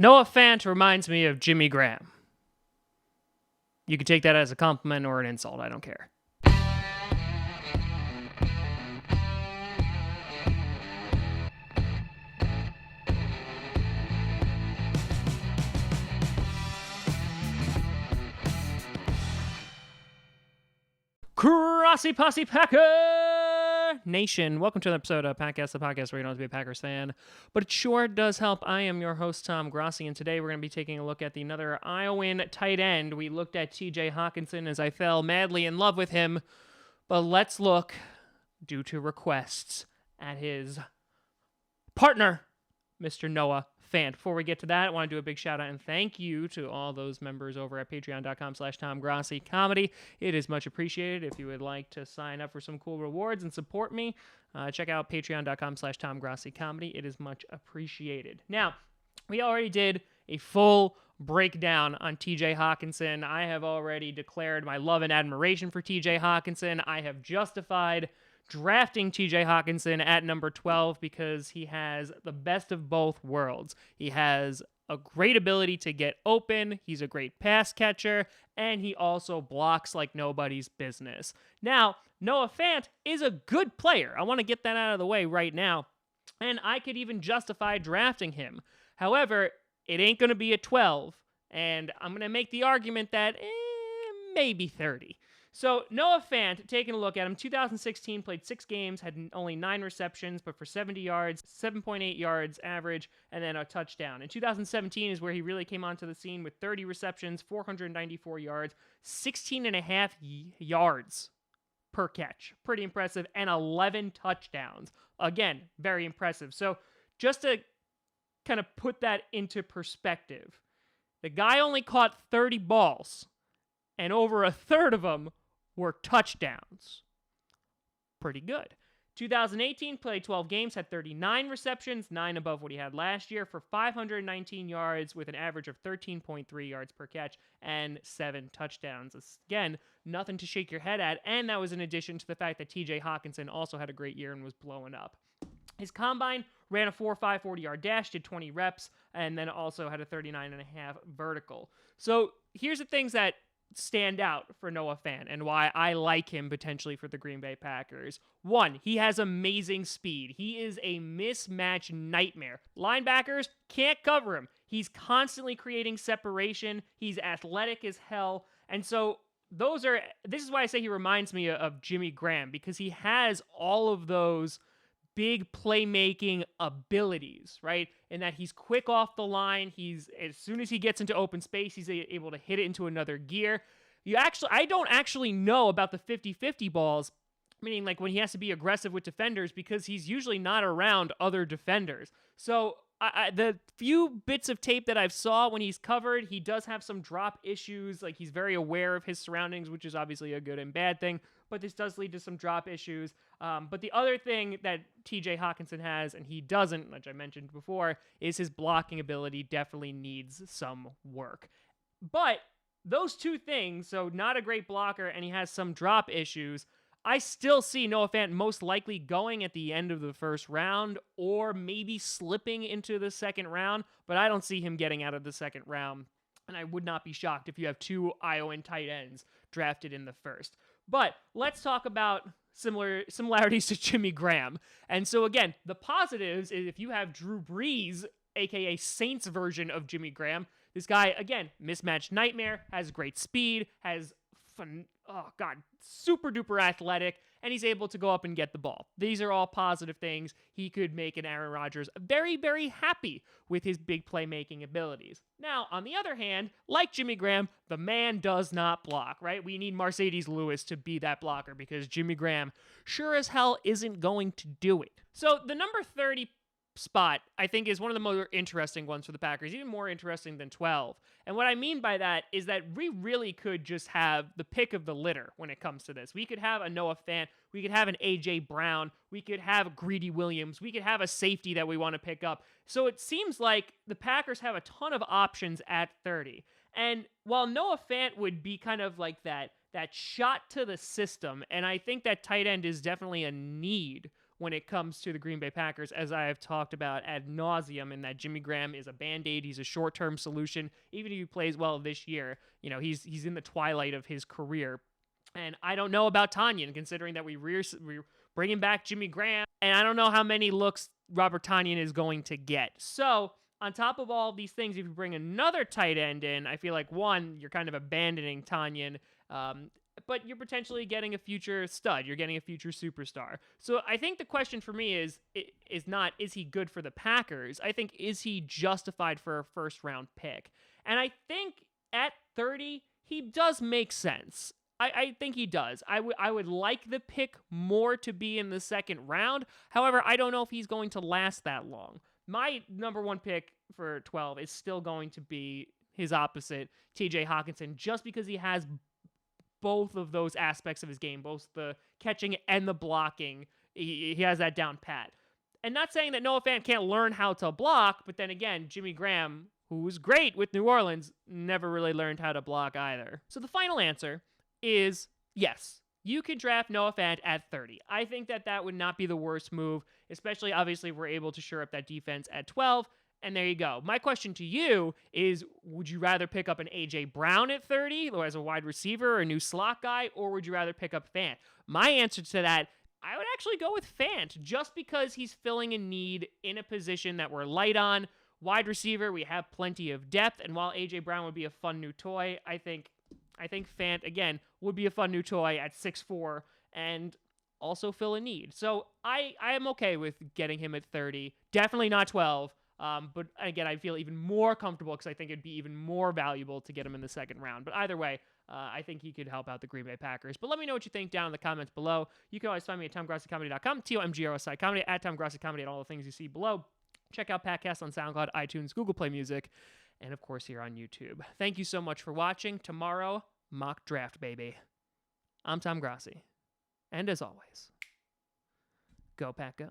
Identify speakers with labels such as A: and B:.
A: Noah Fant reminds me of Jimmy Graham. You can take that as a compliment or an insult. I don't care. Grossi Posse Packer Nation. Welcome to an episode of Packcast, the podcast where you don't have to be a Packers fan, but it sure does help. I am your host, Tom Grossi, and today we're going to be taking a look at another Iowan tight end. We looked at TJ Hockenson as I fell madly in love with him, but let's look, due to requests, at his partner, Mr. Noah Fant. Before we get to that, I want to do a big shout out and thank you to all those members over at patreon.com/TomGrossiComedy. It is much appreciated. If you would like to sign up for some cool rewards and support me, check out patreon.com/TomGrossiComedy. It is much appreciated. Now, we already did a full breakdown on TJ Hockenson. I have already declared my love and admiration for TJ Hockenson. I have justified drafting TJ Hockenson at number 12 because he has the best of both worlds. He has a great ability to get open, he's a great pass catcher, and he also blocks like nobody's business. Now, Noah Fant is a good player. I want to get that out of the way right now, and I could even justify drafting him. However, it ain't going to be at 12, and I'm going to make the argument that maybe 30. So, Noah Fant, taking a look at him, 2016, played 6 games, had only 9 receptions, but for 70 yards, 7.8 yards average, and then a touchdown. In 2017 is where he really came onto the scene with 30 receptions, 494 yards, 16.5 yards per catch. Pretty impressive, and 11 touchdowns. Again, very impressive. So, just to kind of put that into perspective, the guy only caught 30 balls, and over a third of them were touchdowns. Pretty good. 2018, played 12 games, had 39 receptions, 9 above what he had last year, for 519 yards with an average of 13.3 yards per catch and 7 touchdowns. Again, nothing to shake your head at, and that was in addition to the fact that TJ Hockenson also had a great year and was blowing up. His combine ran a 4.5 40-yard dash, did 20 reps, and then also had a 39.5 vertical. So here's the things that stand out for Noah Fant and why I like him potentially for the Green Bay Packers. 1, he has amazing speed. He is a mismatch nightmare. Linebackers can't cover him. He's constantly creating separation. He's athletic as hell. And so this is why I say he reminds me of Jimmy Graham, because he has all of those big playmaking abilities, right? And that he's quick off the line. As soon as he gets into open space, he's able to hit it into another gear. I don't actually know about the 50-50 balls, meaning like when he has to be aggressive with defenders, because he's usually not around other defenders. So the few bits of tape that I've saw when he's covered, he does have some drop issues. Like, he's very aware of his surroundings, which is obviously a good and bad thing, but this does lead to some drop issues. But the other thing that TJ Hockenson has, and he doesn't, which I mentioned before, is his blocking ability definitely needs some work. But those two things, so not a great blocker and he has some drop issues, I still see Noah Fant most likely going at the end of the first round or maybe slipping into the second round, but I don't see him getting out of the second round. And I would not be shocked if you have 2 Iowan tight ends drafted in the first. But let's talk about similarities to Jimmy Graham. And so again, the positives is if you have Drew Brees, aka Saints version of Jimmy Graham, this guy, again, mismatched nightmare, has great speed, has super duper athletic, and he's able to go up and get the ball. These are all positive things. He could make an Aaron Rodgers very, very happy with his big playmaking abilities. Now, on the other hand, like Jimmy Graham, the man does not block, right? We need Mercedes Lewis to be that blocker because Jimmy Graham sure as hell isn't going to do it. So the number 30 spot, I think, is one of the more interesting ones for the Packers, even more interesting than 12. And what I mean by that is that we really could just have the pick of the litter when it comes to this. We could have a Noah Fant, we could have an A.J. Brown, we could have Greedy Williams, we could have a safety that we want to pick up. So it seems like the Packers have a ton of options at 30. And while Noah Fant would be kind of like that shot to the system, and I think that tight end is definitely a need when it comes to the Green Bay Packers, as I have talked about ad nauseum, and that Jimmy Graham is a Band-Aid. He's a short-term solution. Even if he plays well this year, he's in the twilight of his career. And I don't know about Tonyan, considering that we're bringing back Jimmy Graham, and I don't know how many looks Robert Tonyan is going to get. So, on top of all of these things, if you bring another tight end in, I feel like, one, you're kind of abandoning Tonyan, but you're potentially getting a future stud. You're getting a future superstar. So I think the question for me is not, is he good for the Packers? I think, is he justified for a first-round pick? And I think at 30, he does make sense. I think he does. I would like the pick more to be in the second round. However, I don't know if he's going to last that long. My number one pick for 12 is still going to be his opposite, TJ Hawkinson, just because he has both of those aspects of his game, both the catching and the blocking. He has that down pat. And not saying that Noah Fant can't learn how to block, but then again, Jimmy Graham, who was great with New Orleans, never really learned how to block either. So the final answer is yes, you can draft Noah Fant at 30. I think that would not be the worst move, especially obviously if we're able to shore up that defense at 12. And there you go. My question to you is, would you rather pick up an A.J. Brown at 30 as a wide receiver or a new slot guy, or would you rather pick up Fant? My answer to that, I would actually go with Fant, just because he's filling a need in a position that we're light on. Wide receiver, we have plenty of depth, and while A.J. Brown would be a fun new toy, I think Fant, again, would be a fun new toy at 6'4", and also fill a need. So I am okay with getting him at 30. Definitely not 12. But again, I feel even more comfortable because I think it'd be even more valuable to get him in the second round. But either way, I think he could help out the Green Bay Packers. But let me know what you think down in the comments below. You can always find me at TomGrossiComedy.com, TomGrossiComedy, Comedy, at TomGrossiComedy, and all the things you see below. Check out Podcast on SoundCloud, iTunes, Google Play Music, and of course here on YouTube. Thank you so much for watching. Tomorrow, mock draft, baby. I'm Tom Grossi. And as always, go Pack Go.